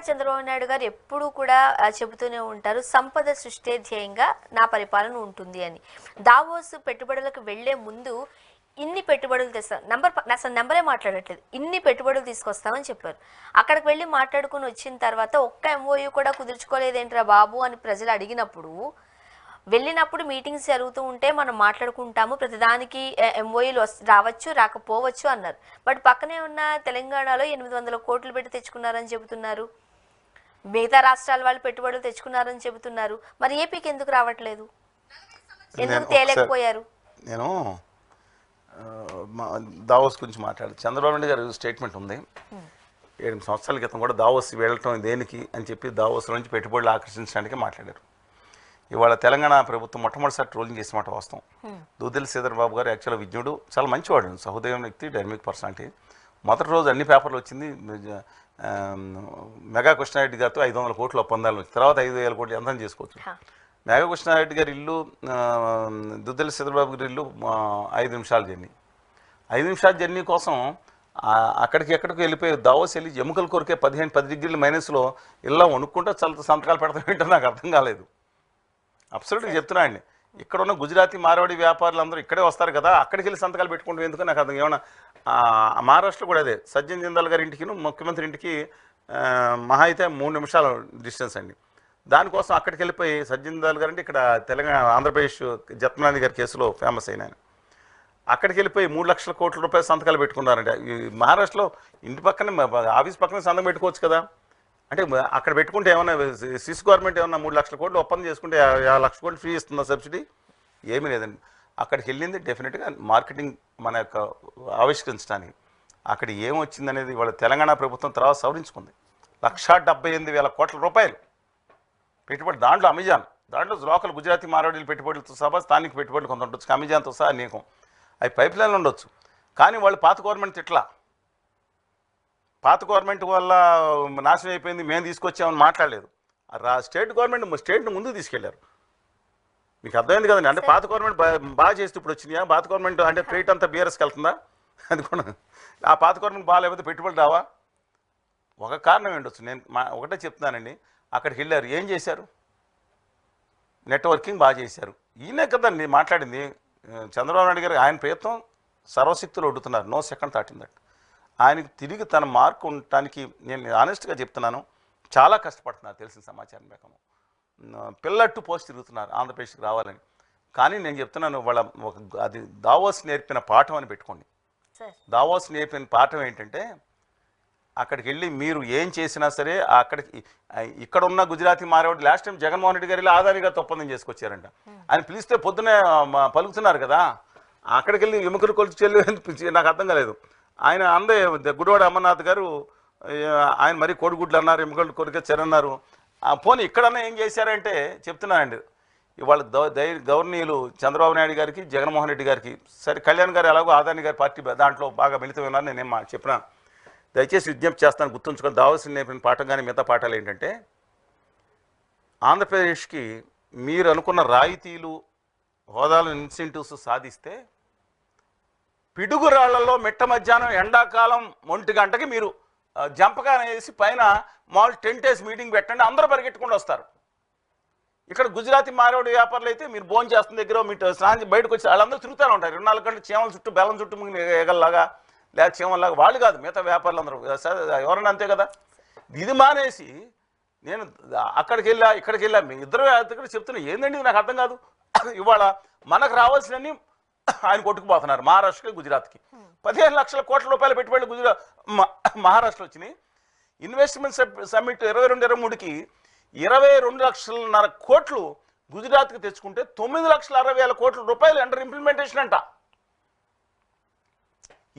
చంద్రబాబు నాయుడు గారు ఎప్పుడూ కూడా చెబుతూనే ఉంటారు, సంపద సృష్టి ధ్యేయంగా నా పరిపాలన ఉంటుంది అని. దావోస్ పెట్టుబడులకు వెళ్లే ముందు ఇన్ని పెట్టుబడులు తెస్తాం, అసలు నెంబరే మాట్లాడట్లేదు, ఇన్ని పెట్టుబడులు తీసుకొస్తామని చెప్పారు. అక్కడికి వెళ్ళి మాట్లాడుకుని వచ్చిన తర్వాత ఒక్క ఎంఓయూ కూడా కుదుర్చుకోలేదేంట్రా బాబు అని ప్రజలు అడిగినప్పుడు, వెళ్ళినప్పుడు మీటింగ్స్ జరుగుతూ ఉంటే మనం మాట్లాడుకుంటాము, ప్రతిదానికి ఎంఓయూలు రావచ్చు రాకపోవచ్చు అన్నారు. బట్ పక్కనే ఉన్న తెలంగాణలో 800 కోట్లు పెట్టి తెచ్చుకున్నారని చెబుతున్నారు, మిగతా రాష్ట్రాల వాళ్ళు పెట్టుబడులు తెచ్చుకున్నారని చెబుతున్నారు. మరి ఏపీకి ఎందుకు రావట్లేదు, ఎందుకు తేలేకపోయారు? నేను దావోస్ గురించి మాట్లాడారు. చంద్రబాబు నాయుడు గారు స్టేట్మెంట్ ఉంది, 7 సంవత్సరాల క్రితం కూడా దావోస్ వెళ్ళటం దేనికి అని చెప్పి దావోస్ నుంచి పెట్టుబడులు ఆకర్షించడానికి మాట్లాడారు. ఇవాళ తెలంగాణ ప్రభుత్వం మొట్టమొదటిసారి ట్రోలింగ్ చేసిన మాట వాస్తవం. దూదిల్లి శ్రీధర్ బాబు గారు యాక్చువల్గా విజ్ఞుడు, చాలా మంచివాడు, సహృదయం వ్యక్తి, డైనమిక్ పర్సనాలిటీ. మొదటి రోజు అన్ని పేపర్లు వచ్చింది మెగా కృష్ణారెడ్డి గారితో 500 కోట్ల ఒప్పందాలు వచ్చి, తర్వాత 5,000 కోట్లు ఎంత చేసుకోవచ్చు. మెగా కృష్ణారెడ్డి గారి ఇల్లు, దుద్దిల్లి శ్రీధర్బాబు గారి ఇల్లు 5 నిమిషాల జర్నీ. 5 నిమిషాల జర్నీ కోసం అక్కడికి ఎక్కడికి వెళ్ళిపోయి దావోస్ వెళ్ళి ఎముకల కొరికే 10 డిగ్రీల మైనస్లో ఇలా వణుక్కుంటూ చాలా సంతకాలు పెడతాం ఏంటో నాకు అర్థం కాలేదు. అబ్సల్యూట్గా చెప్తున్నా అండి, ఇక్కడ ఉన్న గుజరాతీ మార్వాడి వ్యాపారులు అందరూ ఇక్కడే వస్తారు కదా, అక్కడికి వెళ్ళి సంతకాలు పెట్టుకుంటాం ఎందుకు నాకు అర్థం. ఏమన్నా మహారాష్ట్ర కూడా అదే, సజ్జన్ జిందాల్ గారి ఇంటికి ముఖ్యమంత్రి ఇంటికి మహా అయితే 3 నిమిషాల డిస్టెన్స్ అండి. దానికోసం అక్కడికి వెళ్ళిపోయి సజ్జన్ జిందాల్ గారు అంటే ఇక్కడ తెలంగాణ ఆంధ్రప్రదేశ్ జత్మనాని గారి కేసులో ఫేమస్ అయిన ఆయన, అక్కడికి వెళ్ళిపోయి 3 లక్షల కోట్ల రూపాయలు సంతకాలు పెట్టుకున్నారంటే. ఈ మహారాష్ట్రలో ఇంటి పక్కనే ఆఫీస్ పక్కనే సంతకం పెట్టుకోవచ్చు కదా, అంటే అక్కడ పెట్టుకుంటే ఏమన్నా స్విస్ గవర్నమెంట్ ఏమన్నా 3 లక్షల కోట్లు ఒప్పందం చేసుకుంటే 50 లక్షల కోట్లు ఫ్రీ ఇస్తుందా సబ్సిడీ? ఏమీ లేదండి. అక్కడికి వెళ్ళింది డెఫినెట్గా మార్కెటింగ్ మన యొక్క ఆవిష్కరించడానికి. అక్కడ ఏమొచ్చిందనేది వాళ్ళ తెలంగాణ ప్రభుత్వం తర్వాత సవరించుకుంది. 1,78,000 కోట్ల రూపాయలు పెట్టుబడి, దాంట్లో అమెజాన్, దాంట్లో లోకల్ గుజరాతీ మార్వాడీలు పెట్టుబడులతో సహా స్థానిక పెట్టుబడులు కొంత ఉండొచ్చు, అమెజాన్తో సహా అనేకం, అవి పైప్ లైన్లు ఉండొచ్చు. కానీ వాళ్ళు పాత గవర్నమెంట్ తిట్లా, పాత గవర్నమెంట్ వల్ల నాశనం అయిపోయింది మేము తీసుకొచ్చామని మాట్లాడలేదు. స్టేట్ గవర్నమెంట్ స్టేట్ను ముందుకు తీసుకెళ్లారు. మీకు అర్థమైంది కదండి. అంటే పాత గవర్నమెంట్ బాగా చేస్తే ఇప్పుడు వచ్చినాయా? పాత గవర్నమెంట్ అంటే క్రెడిట్ అంతా బీఆర్ఎస్కి వెళ్తుందా? అది కూడా ఆ పాత గవర్నమెంట్ బాగాలేకపోతే పెట్టుబడులు రావా? ఒక కారణం ఉండొచ్చు. నేను ఒకటే చెప్తున్నానండి, అక్కడికి వెళ్ళారు, ఏం చేశారు? నెట్వర్కింగ్ బాగా చేశారు. ఈయనే కదండి మాట్లాడింది చంద్రబాబు నాయుడు గారు. ఆయన ప్రయత్నం సర్వశక్తులు ఒడ్డుతున్నారు, no second thought in that. ఆయనకి తిరిగి తన మార్కు ఉండటానికి నేను ఆనెస్ట్గా చెప్తున్నాను, చాలా కష్టపడుతున్నారు తెలిసిన సమాచారం ప్రకారం. పిల్లట్టు పోస్ట్ తిరుగుతున్నారు ఆంధ్రప్రదేశ్కి రావాలని. కానీ నేను చెప్తున్నాను, వాళ్ళ అది దావోస్ నేర్పిన పాఠం అని పెట్టుకోండి. దావోస్ నేర్పిన పాఠం ఏంటంటే, అక్కడికి వెళ్ళి మీరు ఏం చేసినా సరే అక్కడికి ఇక్కడ ఉన్న గుజరాతీ మారేవాడు లాస్ట్ టైం జగన్మోహన్ రెడ్డి గారు ఆదాని గారితో ఒప్పందం చేసుకొచ్చారంట. ఆయన పిలిస్తే పొద్దునే పలుకుతున్నారు కదా, అక్కడికి వెళ్ళి ఎముకలు కొలిచి చెల్లి నాకు అర్థం కాలేదు. ఆయన అందే గుడివాడ అమర్నాథ్ గారు ఆయన మరీ కోడిగుడ్లు అన్నారు, ఎముకలు కొరికే చెరన్నారు. పోనీ ఇక్కడన్నా ఏం చేశారంటే చెప్తున్నానండి, ఇవాళ గవర్నీయులు చంద్రబాబు నాయుడు గారికి, జగన్మోహన్ రెడ్డి గారికి, సరే కళ్యాణ్ గారు ఎలాగో ఆదాని గారి పార్టీ దాంట్లో బాగా మిళితం ఉన్నారు, నేనేం చెప్పినా దయచేసి విజ్ఞప్తి చేస్తాను, గుర్తుంచుకొని దావోస్ నేర్పిన పాఠం కానీ మిగతా పాఠాలు ఏంటంటే, ఆంధ్రప్రదేశ్కి మీరు అనుకున్న రాయితీలు, హోదాలు, ఇన్సెంటివ్స్ సాధిస్తే పిడుగురాళ్లలో మిట్ట మధ్యాహ్నం ఎండాకాలం 1 గంటకి మీరు జంపగా వేసి పైన మామూలు 10 days మీటింగ్ పెట్టండి, అందరూ పరిగెట్టుకుంటూ వస్తారు. ఇక్కడ గుజరాతీ మారేవాడి వ్యాపారులు అయితే మీరు భోజనం చేస్తున్న దగ్గర మీరు స్నానం బయటకు వచ్చి వాళ్ళందరూ తిరుగుతూనే ఉంటారు 24 గంటలు, చీమల చుట్టూ బెల్లం చుట్టూ ఎగల్లాగా లేదా చీమల్లాగా. వాళ్ళు కాదు, మిగతా వ్యాపారులు అందరూ ఎవరన్నా అంతే కదా. ఇది మానేసి నేను అక్కడికి వెళ్ళా ఇక్కడికి వెళ్ళా, మీ ఇద్దరు దగ్గర చెప్తున్నా ఏందండి నాకు అర్థం కాదు. ఇవాళ మనకు రావాల్సినన్ని ఆయన కొట్టుకుపోతున్నారు. మహారాష్ట్రకి, గుజరాత్కి 15 లక్షల కోట్ల రూపాయలు పెట్టుబడులు మహారాష్ట్ర వచ్చినాయి. ఇన్వెస్ట్మెంట్ సమ్మిట్ 22-23కి 22.5 కోట్లు గుజరాత్కి తెచ్చుకుంటే 9,60,000 కోట్ల రూపాయలు అండర్ ఇంప్లిమెంటేషన్ అంట.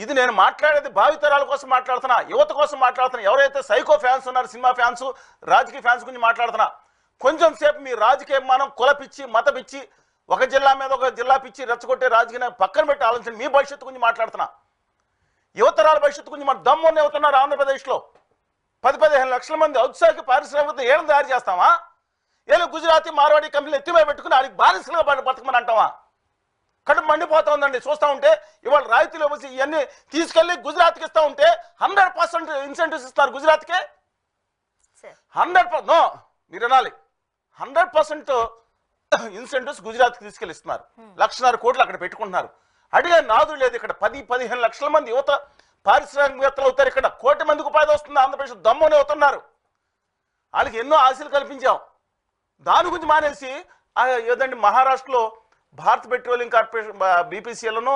ఇది నేను మాట్లాడేది భావితరాల కోసం మాట్లాడుతున్నా, యువత కోసం మాట్లాడుతున్నా. ఎవరైతే సైకో ఫ్యాన్స్ ఉన్నారు, సినిమా ఫ్యాన్స్, రాజకీయ ఫ్యాన్స్ గురించి మాట్లాడుతున్నా. కొంచెం సేపు మీ రాజకీయ మనం కులపిచ్చి, మతపిచ్చి, ఒక జిల్లా మీద ఒక జిల్లా పిచ్చి రెచ్చగొట్టే రాజకీయ పక్కన పెట్టి ఆలోచన మీ భవిష్యత్తు గురించి మాట్లాడుతున్నా. యువతరాల భవిష్యత్తు గురించి మన దమ్ముని అవుతున్నారు. ఆంధ్రప్రదేశ్లో 10-15 లక్షల మంది ఔత్సాహిక పారిశ్రామిక ఏళ్ళని తయారు చేస్తావా? ఏదో గుజరాతీ మార్వాడి కంపెనీలు ఎత్తిమే పెట్టుకుని వాడికి బానిసలుగా బతకమని అంటావా? కడుపు మండిపోతుందండి చూస్తూ ఉంటే. ఇవాళ రాయితీలు వచ్చి ఇవన్నీ తీసుకెళ్ళి గుజరాత్కి ఇస్తూ ఉంటే 100% ఇన్సెంటివ్స్ ఇస్తారు గుజరాత్కే. 100% నో, మీరు అనాలి 100% ఇన్సెంటివ్స్ గుజరాత్కి తీసుకెళ్ళిస్తున్నారు. 1,50,000 కోట్లు అక్కడ పెట్టుకుంటున్నారు. అడిగే నాదు లేదు. ఇక్కడ 10-15 లక్షల మంది యువత పారిశ్రామికవేత్తలు అవుతారు. ఇక్కడ 1 కోటి మందికి ఉపాధి వస్తుంది. ఆంధ్రప్రదేశ్ దమ్మునే అవుతున్నారు. వాళ్ళకి ఎన్నో ఆశలు కల్పించాం. దాని గురించి మానేసి ఏదండి మహారాష్ట్రలో భారత్ పెట్రోలియం కార్పొరేషన్ బీపీసీలను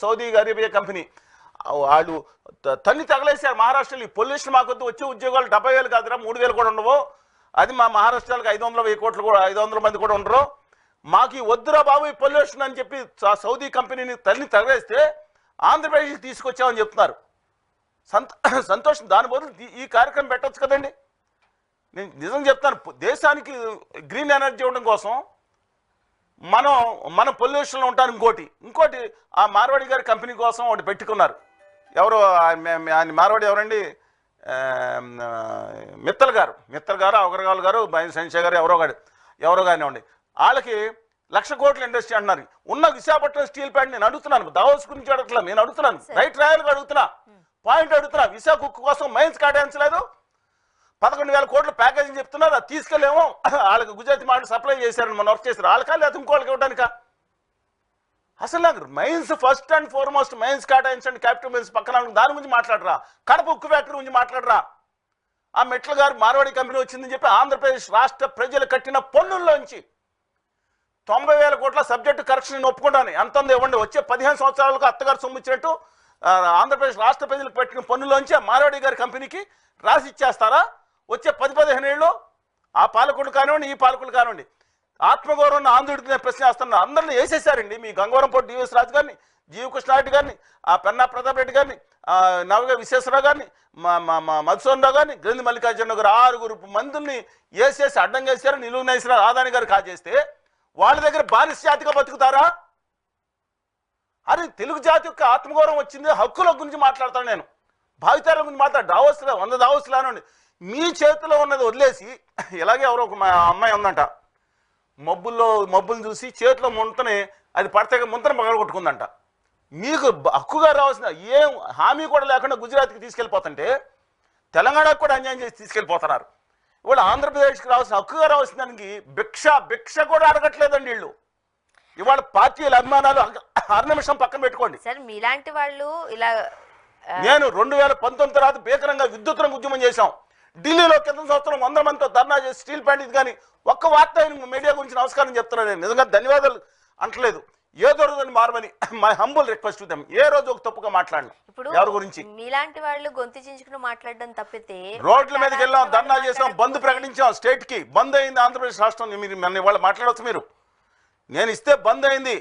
సౌదీ అరేబియా కంపెనీ వాళ్ళు తన్ని తగలేశారు. మహారాష్ట్రలో ఈ పొల్యూషన్ మాకొద్దు, వచ్చే ఉద్యోగాలు 70,000 కాదురా 3,000 కూడా ఉండవు. అది మా మహారాష్ట్రాలకు 500 కోట్లు కూడా 500 మంది కూడా ఉండరు. మాకు ఈ వద్దురా బాబు ఈ పొల్యూషన్ అని చెప్పి సౌదీ కంపెనీని తన్ని తగలేస్తే ఆంధ్రప్రదేశ్కి తీసుకొచ్చామని చెప్తున్నారు. సంతోషం. దాని బదులు ఈ కార్యక్రమం పెట్టచ్చు కదండి. నేను నిజం చెప్తాను, దేశానికి గ్రీన్ ఎనర్జీ ఇవ్వడం కోసం మనం పొల్యూషన్లో ఉంటాను. ఇంకోటి ఆ మార్వాడి గారి కంపెనీ కోసం ఒకటి పెట్టుకున్నారు. ఎవరు ఆయన మార్వాడి ఎవరండి, మిత్తల్ గారు అవగరగాల్ గారు సంజయ్ గారు ఎవరో కానివ్వండి, వాళ్ళకి 1,00,000 కోట్ల ఇండస్ట్రీ అంటున్నారు. ఉన్న విశాఖపట్నం స్టీల్ ప్లాంట్ నేను అడుగుతున్నాను, దావోస్ గురించి అడగట్లా, నేను అడుగుతున్నాను, రైట్ రాయల్గా అడుగుతున్నా, పాయింట్ అడుగుతున్నా. విశాఖ ఉక్కు కోసం మైన్స్ కేటాయించలేదు, 11,000 కోట్ల ప్యాకేజింగ్ చెప్తున్నారు. అది తీసుకెళ్ళేమో వాళ్ళకి గుజరాతీ మాట సప్లై చేశారని మనం వర్క్ చేశారు. వాళ్ళకా లేదా ఇంకోళ్ళకి ఇవ్వడానికా? అసలు నాకు mines first and foremost mines కేటాయించండి, క్యాపిటల్ మైన్స్ పక్కన దాని గురించి మాట్లాడరా. కడప ఉక్కు ఫ్యాక్టరీ గురించి మాట్లాడరా. ఆ మెట్ల గారు మార్వాడి కంపెనీ వచ్చిందని చెప్పి ఆంధ్రప్రదేశ్ రాష్ట్ర ప్రజలు కట్టిన పన్నుల్లోంచి 90,000 కోట్ల సబ్జెక్టు కరెక్షన్ ఒప్పుకుంటాను. అంతంది ఇవ్వండి. వచ్చే 15 సంవత్సరాలకు అత్తగారు సొమ్ము ఇచ్చినట్టు ఆంధ్రప్రదేశ్ రాష్ట్ర ప్రజలకు పెట్టిన పన్నులోంచి మార్వాడి గారి కంపెనీకి రాసి ఇచ్చేస్తారా? వచ్చే 10-15 ఏళ్ళు ఆ పాలకులు కానివ్వండి, ఈ పాలకులు కానివ్వండి, ఆత్మగౌరవం ఆంధ్రుడికి నేను ప్రశ్న వేస్తున్నా. అందరిని వేసేసారండి. మీ గంగవరం పోటీ డిఎస్ రాజు గారిని, జీవకృష్ణారెడ్డి గారిని, ఆ పెన్నా ప్రతాప్ రెడ్డి గారిని, నవగ విశ్వేశ్వరరావు గారిని, మధుసూదన్ రావు గారిని, గ్రంథి మల్లికార్జున గారు 6 మందిని వేసేసి అడ్డం వేసారు. నిలువునేసిన ఆదాని గారు కాజేస్తే వాళ్ళ దగ్గర బానిస జాతిగా బతుకుతారా? అది తెలుగు జాతి యొక్క ఆత్మగౌరవం వచ్చింది. హక్కుల గురించి మాట్లాడతాను నేను, భావితరాల గురించి మాట్లాడు. దావోస్లో 100 దావోస్లు అనండి. మీ చేతిలో ఉన్నది వదిలేసి, ఇలాగే ఎవరో ఒక అమ్మాయి ఉందంట, మబ్బులు చూసి చేతిలో ముంతని అది పడితే ముంతని పగలగొట్టుకుందంట. మీకు హక్కుగా రావాల్సిన ఏం హామీ కూడా లేకుండా గుజరాత్కి తీసుకెళ్ళిపోతుంటే తెలంగాణకు కూడా అన్యాయం చేసి తీసుకెళ్ళిపోతున్నారు. ఇవాళ ఆంధ్రప్రదేశ్కి రావాల్సిన హక్కుగా రావాల్సిన దానికి భిక్ష కూడా అడగట్లేదండి వీళ్ళు. ఇవాళ పార్టీల అభిమానాలు 6 నిమిషం పక్కన పెట్టుకోండి సార్. మీలాంటి వాళ్ళు ఇలా నేను 2019 తర్వాత భీకరంగా విద్యుత్తులను ఉద్యమం చేశాం. ఢిల్లీలో కింద సంవత్సరం 100 మందితో ధర్నా చేసి స్టీల్ ప్లాంట్ ఇది కానీ ఒక్క వార్త మీడియా గురించి నమస్కారం చెప్తున్నాను. నేను నిజంగా ధన్యవాదాలు అంటలేదు. ఏదో రోజుని మారమని my humble request to them. ఏ రోజు ఒక తప్పుగా మాట్లాడను ఎవరి గురించి. మీలాంటి వాళ్ళు గొంతు చించుకుని మాట్లాడడం తప్పితే రోడ్ల మీదకి వెళ్ళాం, ధర్నా చేసాం, బంద్ ప్రకటించాం. స్టేట్ కి బంద్ అయింది ఆంధ్రప్రదేశ్ రాష్ట్రం. మీరు వాళ్ళు మాట్లాడవచ్చు. మీరు నేను ఇస్తే బంద్ అయింది.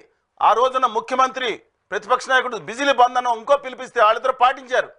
ఆ రోజున ముఖ్యమంత్రి ప్రతిపక్ష నాయకుడు బిజిలీ బంద్ అని ఇంకో పిలిపిస్తే వాళ్ళిద్దరు పాటించారు.